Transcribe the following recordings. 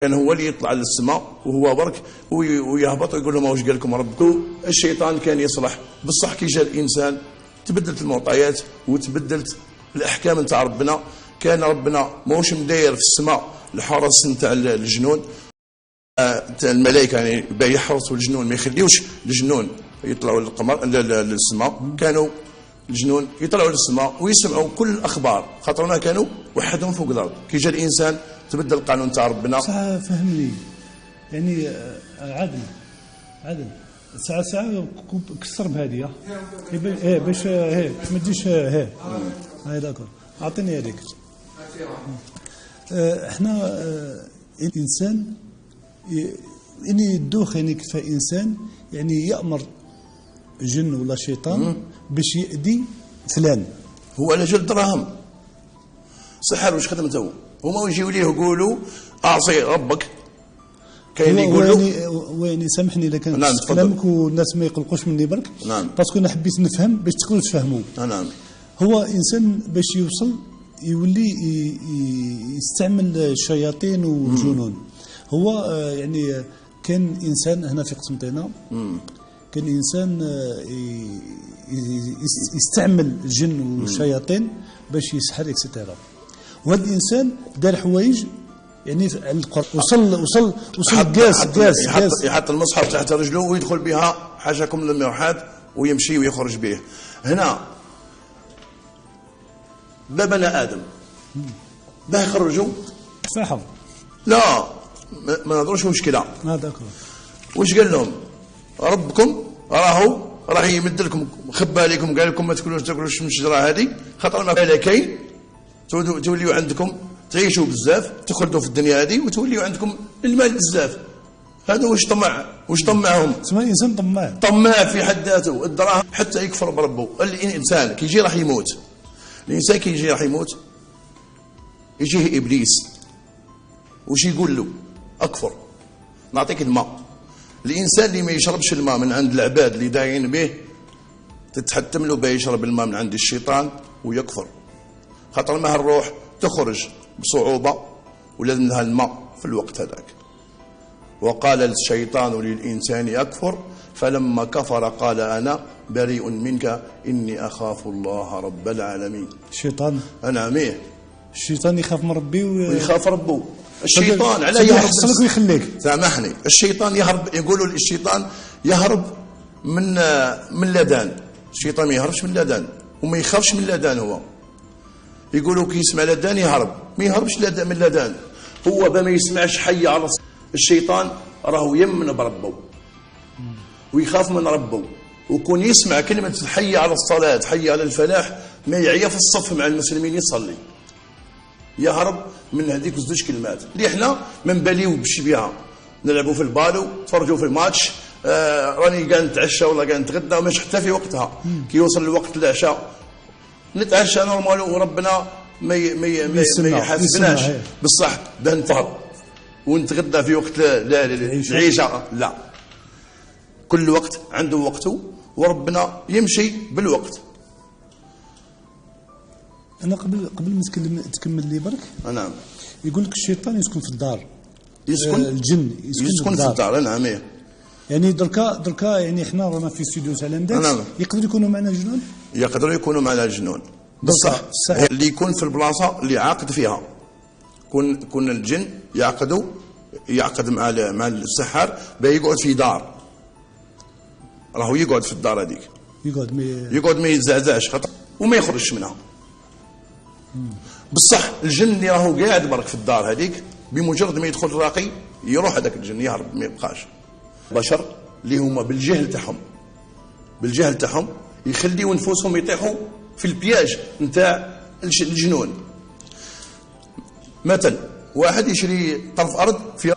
كان هو اللي يطلع للسماء وهو برك ويهبط ويقول لهم واش قال لكم ربكم. الشيطان كان يصلح، بصح كي جا الانسان تبدلت المعطيات وتبدلت الاحكام نتاع ربنا. كان ربنا ماهوش مداير في السماء الحرس نتاع الجنون تاع الملائكه، يعني باهي يحرسوا الجنون ما يخليوش الجنون يطلعوا للقمر للسماء. كانوا الجنون يطلعوا للسماء ويسمعوا كل الاخبار، خاطرنا كانوا وحدهم فوق الارض. كي جا الانسان تبدل القانون تاع ربنا. صح فهمني، يعني عدل ساعة كسر بهذه باش ما تجيش هاي داكور. اعطيني هذيك. احنا الانسان يعني الدوخ، يعني كيف انسان يعني يامر جن ولا شيطان باش يأذي فلان. هو على جال دراهم سحر واش خدمته. هما يجيو ليه يقولوا اعصي ربك. كاين اللي يقول له ويعني سامحني اذا كان كلامك والناس ما يقلقوش مني برك. نعم. باسكو انا حبيت نفهم باش تكونوا تفهموا. نعم. هو انسان باش يوصل يولي يستعمل الشياطين والجنون. هو يعني كان انسان هنا في قسنطينه كان انسان يستعمل الجن والشياطين باش يسحر اكسترا. وهذا الانسان دار حوايج يعني وصل قاس يحط المصحف تحت رجله ويدخل بها حاشاكم للموحد ويمشي ويخرج به. هنا بنى ادم باه يخرجوا صحوا. لا ما نهضروش مشكله. داكور. واش قال لهم ربكم راه يمد لكم، خبى عليكم، قال لكم ما تاكلوش من الشجره هذه خاطر ما كاين توليوا عندكم تعيشوا بزاف، تخلدوا في الدنيا هذه وتوليوا عندكم المال بزاف. هذا واش طمعهم. اسمه انسان طماع في حد ذاته. الدراهم حتى يكفر بربه. الانسان كي يجي راح يموت. الانسان كي يجي راح يموت يجيه ابليس وش يقول له؟ اكفر، نعطيك الماء. الانسان اللي ما يشربش الماء من عند العباد اللي داعين به تتحتم له باه يشرب الماء من عند الشيطان ويكفر، خاطر ما الروح تخرج بصعوبه ولازم لها الماء في الوقت هذاك. وقال الشيطان للانسان اكفر فلما كفر قال انا بريء منك اني اخاف الله رب العالمين. الشيطان نعم. الشيطان يخاف من ربي ويخاف ربه. الشيطان على يحصلك ويخليك. سامحني، الشيطان يهرب. يقولوا الشيطان يهرب من لدان. الشيطان ما يهربش من لدان وما يخافش من لدان. هو يقولوا كي يسمع لدان يهرب، ما يهربش من لدان. هو ما يسمعش حي على الشيطان راهو يمن بربه ويخاف من ربه. وكون يسمع كلمة حي على الصلاة حي على الفلاح ما يعيا في الصف مع المسلمين يصلي، يهرب من هذيك زوج كلمات اللي احنا ما نباليو بشي بها. نلعبوا في البالو، تفرجوا في الماتش، راني قاعد نتعشى ولا قاعد نتغدى ومش حتى في وقتها. كي يوصل الوقت العشاء نتعشى نورمال وربنا ما يحاسبناش. بصح باه نفطر ونتغدى في وقت العشاء. لا، كل وقت عنده وقته وربنا يمشي بالوقت. انا قبل ما تكمل لي برك. نعم. يقول لك الشيطان يسكن في الدار، الجن يسكن في الدار. نعم. يعني دركا يعني احنا رانا في استوديو تاع لاندكس. نعم. يقدروا يكونوا معنا جنون. يقدروا يكونوا معنا جنون بصح اللي يكون في البلاصه اللي عاقد فيها. كون الجن يعقد مع السحار باه يقعد في دار، راهو يقعد في الدار هذيك، يقعد ما يتزعزعش وما يخرجش منها. بصح الجن اللي راهو قاعد برك في الدار هذيك بمجرد ما يدخل الراقي يروح هذاك الجن يهرب ما يبقاش. بشر اللي هما بالجهل تاعهم يخليوا نفوسهم يطيحوا في البياج نتاع الجنون. مثلا واحد يشري طرف ارض فيها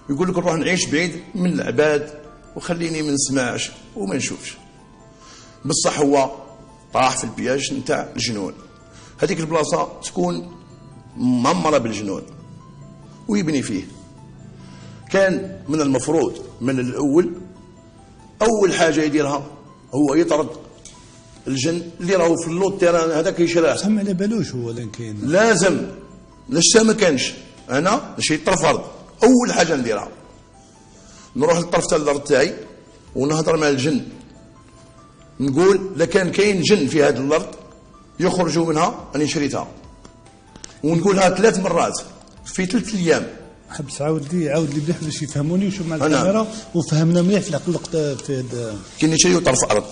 يقول لك نروح نعيش بعيد من العباد وخليني ما نسمعش وما نشوفش. بصح هو طاح في البياج نتاع الجنون. هذيك البلاصه تكون معمره بالجنون ويبني فيه. كان من المفروض من الاول اول حاجه يديرها هو يطرد الجن اللي راهو في اللوط تيران هذاك يشراه. سمع على بالوش هو لان كاين لازم. لاش ما كانش انا شي طرف ارض اول حاجه نديرها نروح للطرف تاع الارض تاعي ونهضر مع الجن، نقول لا كان كاين جن في هذه الارض يخرجوا منها راني شريتها، ونقولها 3 مرات في 3 ايام. حبس عاود لي مليح باش يفهموني وشوف مع الكاميرا وفهمنا مليح في الوقت في هذا. كي نشريو طرف ارض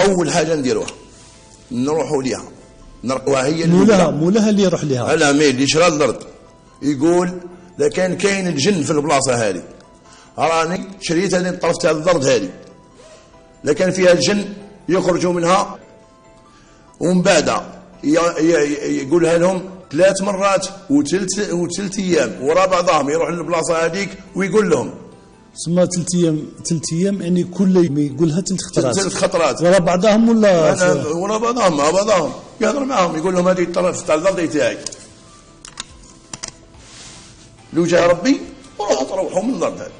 اول حاجه نديروها نروحوا ليها نرقوها هي مولاها اللي يروح ليها. لا مي اللي شرا الارض يقول لا كان كاين الجن في البلاصه هذه راني شريت هذه الطرف تاع الارض هذه، لا كان فيها الجن يخرجوا منها، ومن بعد يقولها لهم 3 مرات وثلث ايام ورا بعضهم يروح للبلاصه هذيك ويقول لهم. سما 3 ايام يعني كل يوم يقولها 3 خطرات ورا بعضهم ولا ورا بعضهم مع بعضهم يهضر معهم يقول لهم هذه الطرف تاع الارض تاعي لو جاء ربي وروحوا تروحوا من الارض هذه،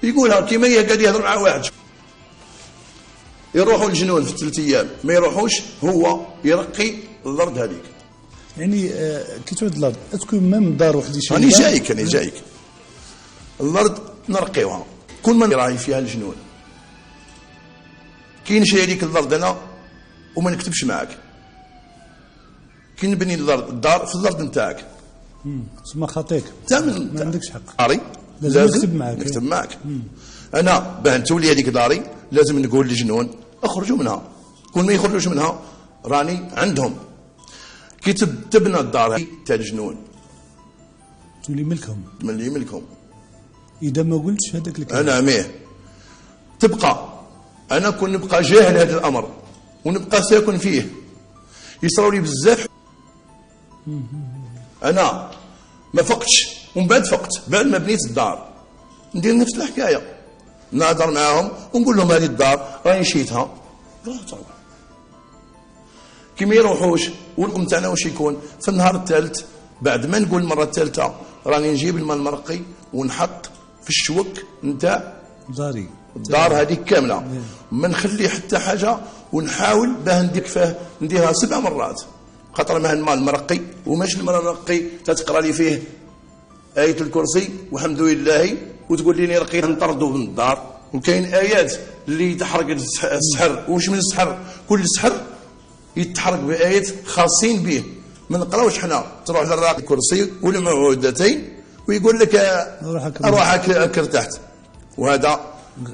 يقولها كيما هي قاعد يهضر مع واحد. يروحوا الجنون في 3 ايام ما يروحوش، هو يرقي الارض هذيك. يعني كي تعود الارض اسكو ميم دار وحدي شي راني جايك الارض نرقيوها كل من راهي فيها الجنون. كي نشري هذيك الارض انا وما نكتبش معاك، كي نبني الدار في الارض نتاعك تسمى خاطيك ما عندكش حق داري لازم نكتب معاك. انا باه نتولي هذيك داري لازم نقول للجنون اخرجوا منها، كل ما يخرجوش منها راني عندهم. كي تبنى الدار تاع الجنون تولي ملكهم اذا ما قلتش هذاك الكلام. انا ميه تبقى انا كون نبقى جاهل هذا الامر ونبقى ساكن فيه يصراو لي بزاف. انا ما فقتش ومن بعد فقت بعد ما بنيت الدار ندير نفس الحكايه، نهضر معاهم ونقول لهم هذه الدار راني شيتها روح تروح. كي ما يروحوش والقم تاعنا واش يكون في النهار الثالث بعد ما نقول المره الثالثه راني نجيب الماء المرقي ونحط في الشوك نتاع داري الدار هذيك كامله، ما نخلي حتى حاجه، ونحاول باه نديرها 7 مرات خاطر ما الماء المرقي وماش الماء المرقي تتقرا لي فيه آية الكرسي والحمد لله وتقول لي رقيت نطردوا من الدار. وكاين آيات اللي تحرق السحر، وش من السحر كل سحر يتحرق بآيات خاصين به ما نقراوش حنا. تروح للراقي الكرسي والمعوذتين ويقول لك أرواحك ارتحت، وهذا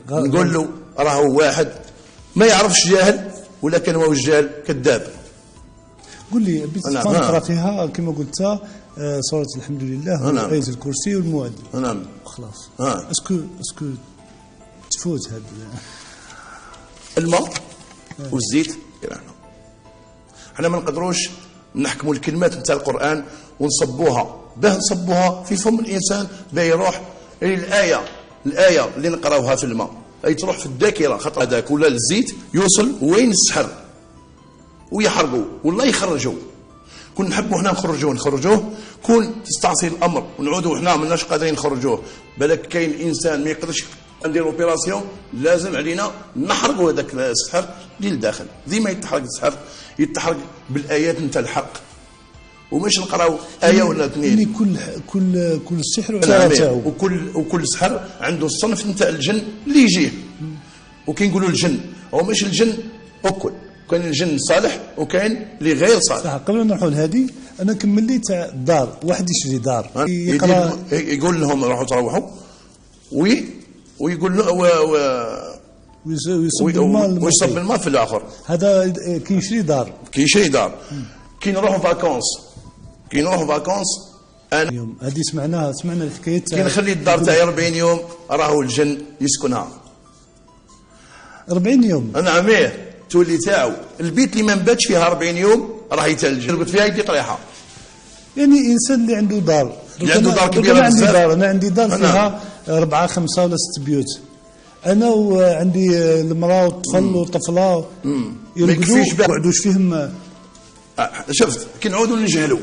نقول له راه واحد ما يعرفش جاهل ولكن هو الجاهل كذاب. قل لي نقرا فيها كما قلت سورة الحمد لله وآية الكرسي والمؤذن. نعم خلاص. اسكو تفوت هذا الماء والزيت. حنا ما نقدروش نحكموا الكلمات نتاع القرآن ونصبوها باه نصبوها في فم الإنسان باه يروح الآية اللي نقراوها في الماء أي تروح في الذاكرة، خاطر هذاك ولا الزيت يوصل وين السحر ويحرقوا والله يخرجوا. كون نحبوا حنا نخرجوه كون تستعصي الامر ونعودوا حنا ماناش قادرين نخرجوه. بالك كاين انسان ما يقدرش ندير اوبيراسيون لازم علينا نحرقوا هذاك السحر للداخل. ديما يتحرق السحر يتحرق بالايات نتاع الحق ومش نقراو ايه ولا 2. كل السحر وكل سحر عنده الصنف نتاع الجن اللي يجيه. وكي نقولوا الجن هو مش الجن اكل، كاين الجن صالح وكاين اللي غير صالح. صح. قبل ما نروحوا لهذه انا كمل لي تاع الدار، واحد يشري دار يقول لهم روحوا تروحوا ويقول له ويصب الماء في الاخر. هذا كي يشري دار كي نروحوا فاكونس انا يوم هذه سمعنا الحكايه كي نخلي الدار تاعي 40 يوم راهو الجن يسكنها 40 يوم. نعم تولي تاعو البيت اللي ما نباتش فيها 40 يوم راه يتلج. قلت فيها يدي طريحه. يعني انسان اللي عنده دار كبيره بزاف. انا عندي دار فيها 4 5 ولا 6 بيوت. انا وعندي المراه والطفل والطفله يقعدوش فيهم. شفت كي نعودوا نجهلوا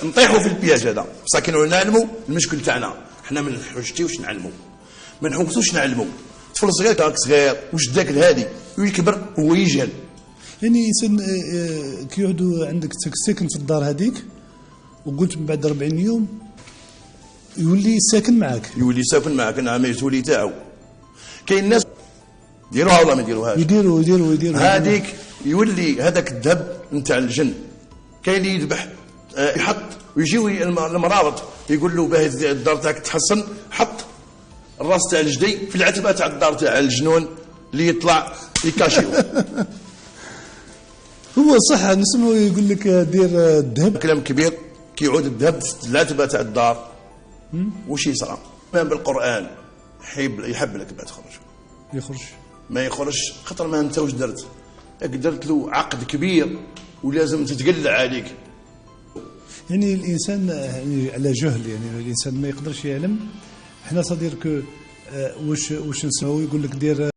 نطيحوا في البياج هذا بصح كي نعلموا المشكل تاعنا حنا ما نحوجتيوش نعلموا ما نحوسوش نعلموا. طفل صغير واش داك الهادي ويكبر هو يجهل. يعني انسان كي يعودوا عندك ساكن في الدار هذيك وقلت من بعد 40 يوم يولي ساكن معاك. يولي ساكن معك، نعم، يتولي تاعو. كاين ناس يديروها ولا ما يديروهاش، يديروا هذيك يولي هذاك الذهب نتاع الجن. كاين اللي يذبح يحط، ويجيو المرابط يقول له باه الدار تاعك تحسن، حط الراس تاع الجدي في العتبه تاع الدار تاع الجنون اللي يطلع يكاشيو. هو صح نسمعوا يقول لك دير الذهب. كلام كبير، كي يعود الذهب في العتبه تاع الدار وش يصرى؟ بالقران يحب لك بعد يخرج ما يخرجش، خاطر ما انت واش درت؟ درت له عقد كبير ولازم تتقلع عليك. يعني الانسان يعني على جهل، يعني الانسان ما يقدرش يعلم. احنا صدير كو واش نسمعوا يقول لك دير